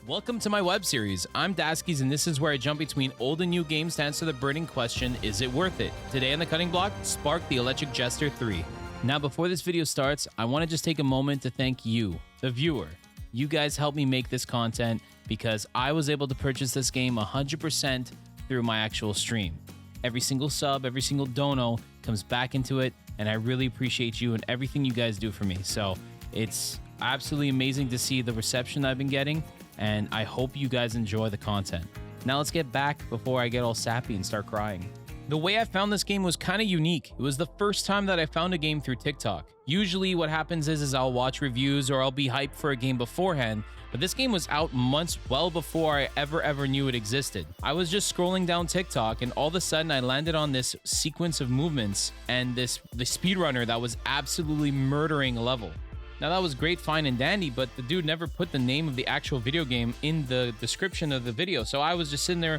Welcome to my web series. I'm Daskys, and this is where I jump between old and new games to answer the burning question, is it worth it? Today on the cutting block, Spark the Electric Jester 3. Now, before this video starts, I want to just take a moment to thank you, the viewer. You guys helped me make this content because I was able to purchase this game 100% through my actual stream. Every single sub, every single dono comes back into it, and I really appreciate you and everything you guys do for me. So it's absolutely amazing to see the reception I've been getting, and I hope you guys enjoy the content. Now let's get back before I get all sappy and start crying. The way I found this game was kind of unique. It was the first time that I found a game through TikTok. Usually what happens is I'll watch reviews or I'll be hyped for a game beforehand, but this game was out months well before I ever knew it existed. I was just scrolling down TikTok and all of a sudden I landed on this sequence of movements and the speedrunner that was absolutely murdering a level. Now that was great, fine, and dandy, but the dude never put the name of the actual video game in the description of the video, so I was just sitting there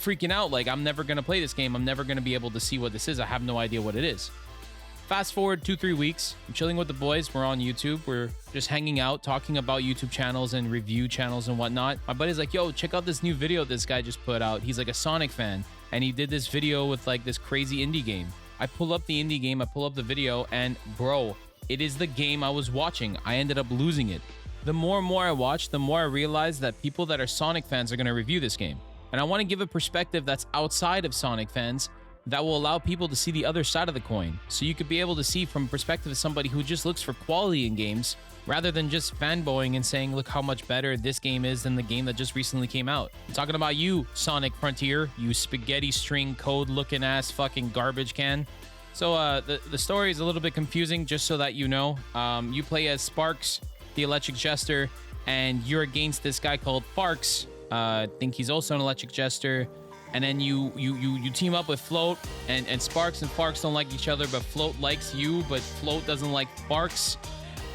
freaking out like, I'm never going to play this game, I'm never going to be able to see what this is, I have no idea what it is. Fast forward 2-3 weeks, I'm chilling with the boys, we're on YouTube, we're just hanging out, talking about YouTube channels and review channels and whatnot. My buddy's like, yo, check out this new video this guy just put out. He's like a Sonic fan, and he did this video with like this crazy indie game. I pull up the indie game, I pull up the video, and bro, it is the game I was watching. I ended up losing it. The more and more I watch, the more I realize that people that are Sonic fans are going to review this game. And I want to give a perspective that's outside of Sonic fans that will allow people to see the other side of the coin. So you could be able to see from a perspective of somebody who just looks for quality in games rather than just fanboying and saying, look how much better this game is than the game that just recently came out. I'm talking about you, Sonic Frontier, you spaghetti string code looking ass fucking garbage can. So the story is a little bit confusing, just so that you know. You play as Sparks, the Electric Jester, and you're against this guy called Farks. I think he's also an Electric Jester. And then you team up with Float, and Sparks and Farks don't like each other, but Float likes you, but Float doesn't like Farks.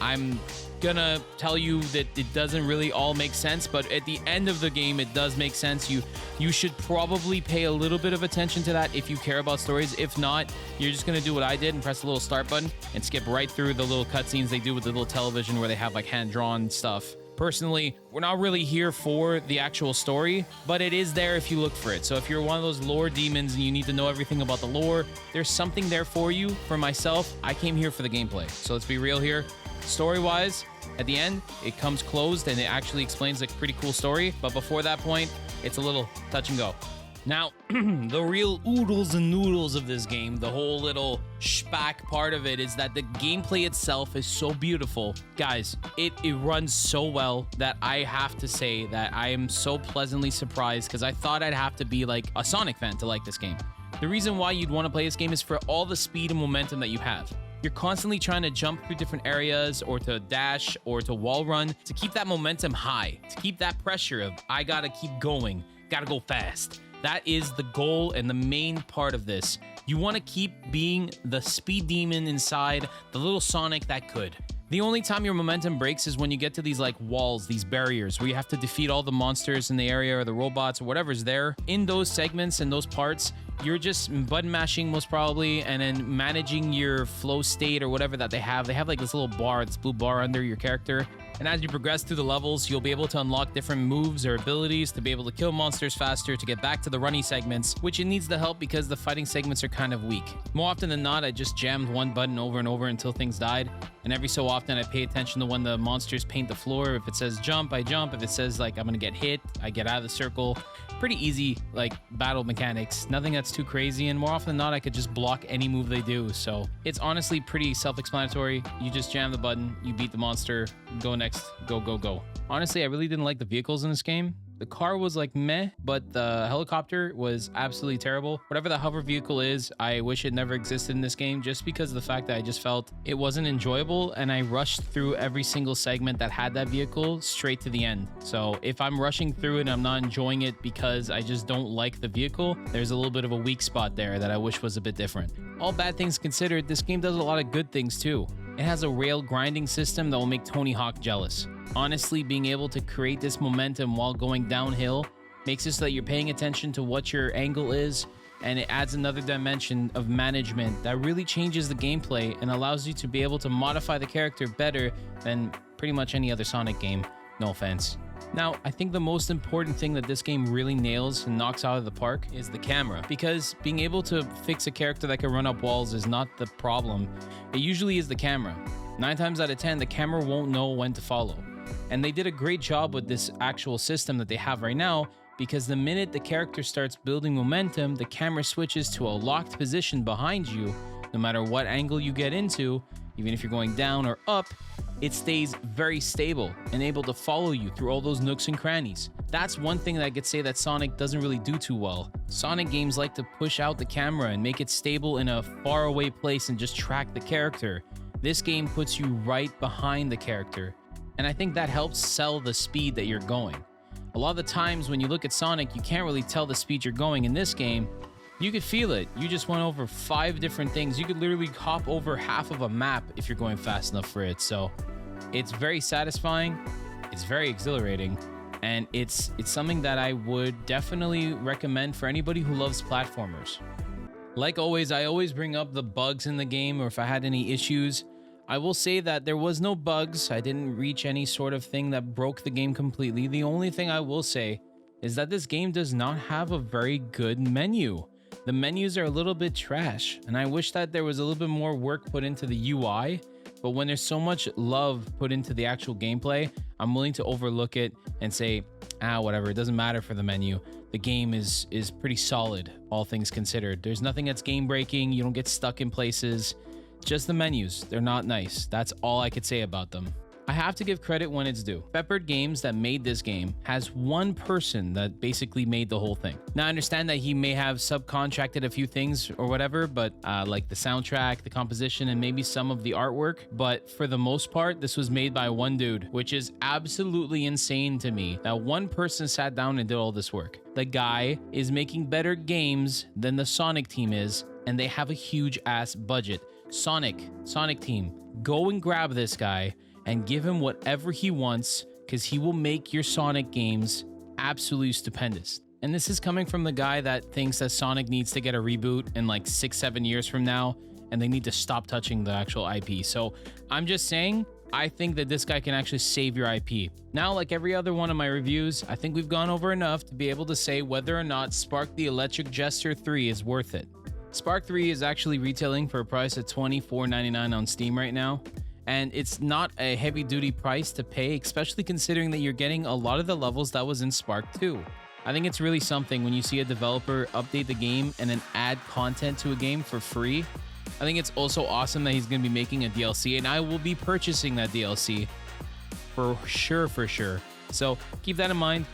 I'm gonna tell you that it doesn't really all make sense, but at the end of the game, it does make sense. You should probably pay a little bit of attention to that if you care about stories. If not, you're just gonna do what I did and press the little start button and skip right through the little cutscenes they do with the little television where they have like hand-drawn stuff. Personally, we're not really here for the actual story, but it is there if you look for it. So if you're one of those lore demons and you need to know everything about the lore, there's something there for you. For myself, I came here for the gameplay. So let's be real here. Story-wise, at the end, it comes closed and it actually explains a pretty cool story. But before that point, it's a little touch and go. Now, the real oodles and noodles of this game, the whole little spack part of it, is that the gameplay itself is so beautiful. Guys, it runs so well that I have to say that I am so pleasantly surprised because I thought I'd have to be like a Sonic fan to like this game. The reason why you'd want to play this game is for all the speed and momentum that you have. You're constantly trying to jump through different areas or to dash or to wall run to keep that momentum high, to keep that pressure of, I gotta keep going, gotta go fast. That is the goal and the main part of this. You want to keep being the speed demon inside, the little Sonic that could. The only time your momentum breaks is when you get to these like walls, these barriers, where you have to defeat all the monsters in the area or the robots or whatever's there. In those segments and those parts, you're just button mashing most probably, and then managing your flow state or whatever that they have. They have like this little bar, this blue bar under your character. And as you progress through the levels, you'll be able to unlock different moves or abilities to be able to kill monsters faster, to get back to the runny segments, which it needs the help because the fighting segments are kind of weak. More often than not, I just jammed one button over and over until things died. And every so often, I pay attention to when the monsters paint the floor. If it says jump, I jump. If it says like I'm gonna get hit, I get out of the circle. Pretty easy like battle mechanics. Nothing that's too crazy, and more often than not, I could just block any move they do. So it's honestly pretty self-explanatory. You just jam the button, you beat the monster, go next, go, go, go. Honestly, I really didn't like the vehicles in this game. The car was like meh, but the helicopter was absolutely terrible. Whatever the hover vehicle is, I wish it never existed in this game just because of the fact that I just felt it wasn't enjoyable and I rushed through every single segment that had that vehicle straight to the end. So if I'm rushing through it and I'm not enjoying it because I just don't like the vehicle, there's a little bit of a weak spot there that I wish was a bit different. All bad things considered, this game does a lot of good things too. It has a rail grinding system that will make Tony Hawk jealous. Honestly, being able to create this momentum while going downhill makes it so that you're paying attention to what your angle is, and it adds another dimension of management that really changes the gameplay and allows you to be able to modify the character better than pretty much any other Sonic game. No offense. Now, I think the most important thing that this game really nails and knocks out of the park is the camera, because being able to fix a character that can run up walls is not the problem. It usually is the camera. 9 times out of 10, the camera won't know when to follow. And they did a great job with this actual system that they have right now, because the minute the character starts building momentum, the camera switches to a locked position behind you. No matter what angle you get into, even if you're going down or up, it stays very stable and able to follow you through all those nooks and crannies. That's one thing that I could say that Sonic doesn't really do too well. Sonic games like to push out the camera and make it stable in a faraway place and just track the character. This game puts you right behind the character, and I think that helps sell the speed that you're going. A lot of the times when you look at Sonic, you can't really tell the speed you're going. In this game, you could feel it. You just went over 5 different things. You could literally hop over half of a map if you're going fast enough for it. So it's very satisfying, it's very exhilarating, and it's something that I would definitely recommend for anybody who loves platformers. Like always, I always bring up the bugs in the game, or if I had any issues. I will say that there was no bugs. I didn't reach any sort of thing that broke the game completely. The only thing I will say is that this game does not have a very good menu. The menus are a little bit trash, and I wish that there was a little bit more work put into the UI. But when there's so much love put into the actual gameplay, I'm willing to overlook it and say, whatever, it doesn't matter for the menu. The game is pretty solid, all things considered. There's nothing that's game breaking. You don't get stuck in places. Just the menus, they're not nice. That's all I could say about them. I have to give credit when it's due. Peppered Games, that made this game, has one person that basically made the whole thing. Now, I understand that he may have subcontracted a few things or whatever, but like the soundtrack, the composition, and maybe some of the artwork. But for the most part, this was made by one dude, which is absolutely insane to me that one person sat down and did all this work. The guy is making better games than the Sonic team is, and they have a huge ass budget. Sonic team, go and grab this guy and give him whatever he wants, because he will make your Sonic games absolutely stupendous. And this is coming from the guy that thinks that Sonic needs to get a reboot in like 6-7 years from now, and they need to stop touching the actual IP. So I'm just saying, I think that this guy can actually save your IP. Now, like every other one of my reviews, I think we've gone over enough to be able to say whether or not Spark the Electric Jester 3 is worth it. Spark 3 is actually retailing for a price of $24.99 on Steam right now. And it's not a heavy duty price to pay, especially considering that you're getting a lot of the levels that was in Spark 2. I think it's really something when you see a developer update the game and then add content to a game for free. I think it's also awesome that he's going to be making a DLC, and I will be purchasing that DLC for sure. So keep that in mind.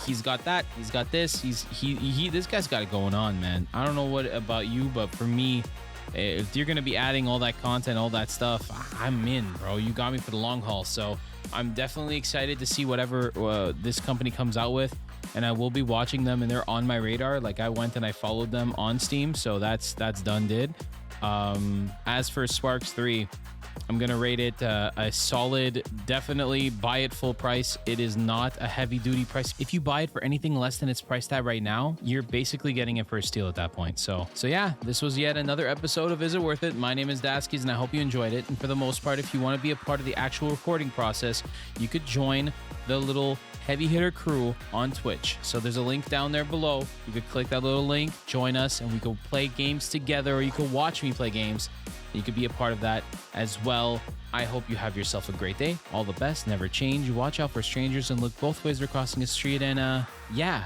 He's got that. He's got this. This guy's got it going on, man. I don't know what about you, but for me, if you're going to be adding all that content, all that stuff, I'm in, bro. You got me for the long haul. So I'm definitely excited to see whatever this company comes out with, and I will be watching them, and they're on my radar. Like, I went and I followed them on Steam, so that's done did. As for Sparks 3, I'm going to rate it a solid, definitely buy it full price. It is not a heavy duty price. If you buy it for anything less than its priced at right now, you're basically getting it for a steal at that point. So yeah, this was yet another episode of Is It Worth It? My name is Daskys, and I hope you enjoyed it. And for the most part, if you want to be a part of the actual recording process, you could join the little heavy hitter crew on Twitch. So there's a link down there below. You could click that little link, join us, and we could play games together, or you could watch me play games. You could be a part of that as well. I hope you have yourself a great day. All the best. Never change. Watch out for strangers and look both ways they're crossing the street. And yeah,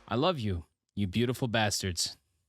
I love you, you beautiful bastards.